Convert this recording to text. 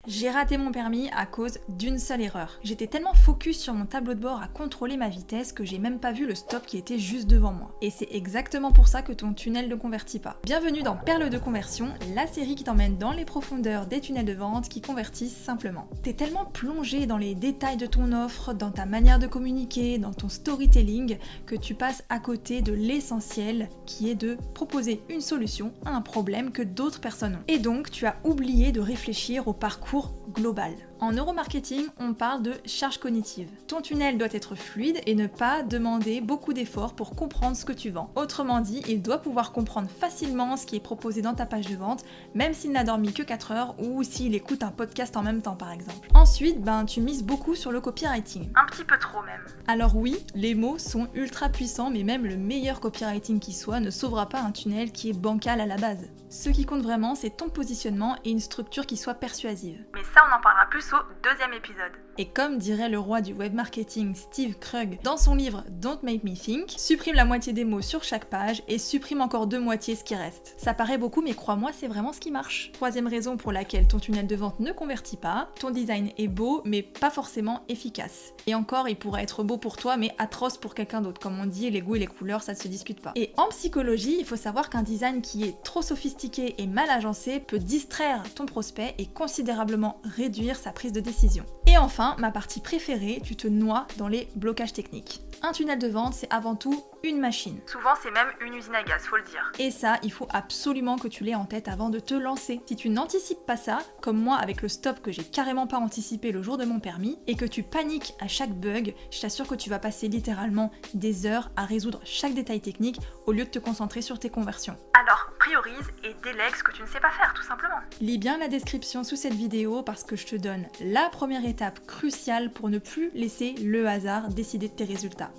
J'ai raté mon permis à cause d'une seule erreur. J'étais tellement focus sur mon tableau de bord à contrôler ma vitesse que j'ai même pas vu le stop qui était juste devant moi. Et c'est exactement pour ça que ton tunnel ne convertit pas. Bienvenue dans Perles de conversion, la série qui t'emmène dans les profondeurs des tunnels de vente qui convertissent simplement. T'es tellement plongé dans les détails de ton offre, dans ta manière de communiquer, dans ton storytelling, que tu passes à côté de l'essentiel qui est de proposer une solution à un problème que d'autres personnes ont. Et donc, tu as oublié de réfléchir au parcours global. En neuromarketing, on parle de charge cognitive. Ton tunnel doit être fluide et ne pas demander beaucoup d'efforts pour comprendre ce que tu vends. Autrement dit, il doit pouvoir comprendre facilement ce qui est proposé dans ta page de vente, même s'il n'a dormi que 4 heures ou s'il écoute un podcast en même temps par exemple. Ensuite, tu mises beaucoup sur le copywriting. Un petit peu trop même. Alors oui, les mots sont ultra puissants, mais même le meilleur copywriting qui soit ne sauvera pas un tunnel qui est bancal à la base. Ce qui compte vraiment, c'est ton positionnement et une structure qui soit persuasive. Mais ça, on en parlera plus au deuxième épisode. Et comme dirait le roi du web marketing Steve Krug dans son livre Don't Make Me Think, supprime la moitié des mots sur chaque page et supprime encore 2 moitiés ce qui reste. Ça paraît beaucoup, mais crois-moi, c'est vraiment ce qui marche. Troisième raison pour laquelle ton tunnel de vente ne convertit pas, ton design est beau, mais pas forcément efficace. Et encore, il pourrait être beau pour toi, mais atroce pour quelqu'un d'autre. Comme on dit, les goûts et les couleurs, ça se discute pas. Et en psychologie, il faut savoir qu'un design qui est trop sophistiqué et mal agencé peut distraire ton prospect et considérablement réduire sa prise de décision. Et enfin, ma partie préférée, tu te noies dans les blocages techniques. Un tunnel de vente, c'est avant tout une machine. Souvent, c'est même une usine à gaz, faut le dire. Et ça, il faut absolument que tu l'aies en tête avant de te lancer. Si tu n'anticipes pas ça, comme moi avec le stop que j'ai carrément pas anticipé le jour de mon permis, et que tu paniques à chaque bug, je t'assure que tu vas passer littéralement des heures à résoudre chaque détail technique au lieu de te concentrer sur tes conversions. Alors, priorise et délègue ce que tu ne sais pas faire, tout simplement. Lis bien la description sous cette vidéo parce que je te donne la première étape cruciale pour ne plus laisser le hasard décider de tes résultats.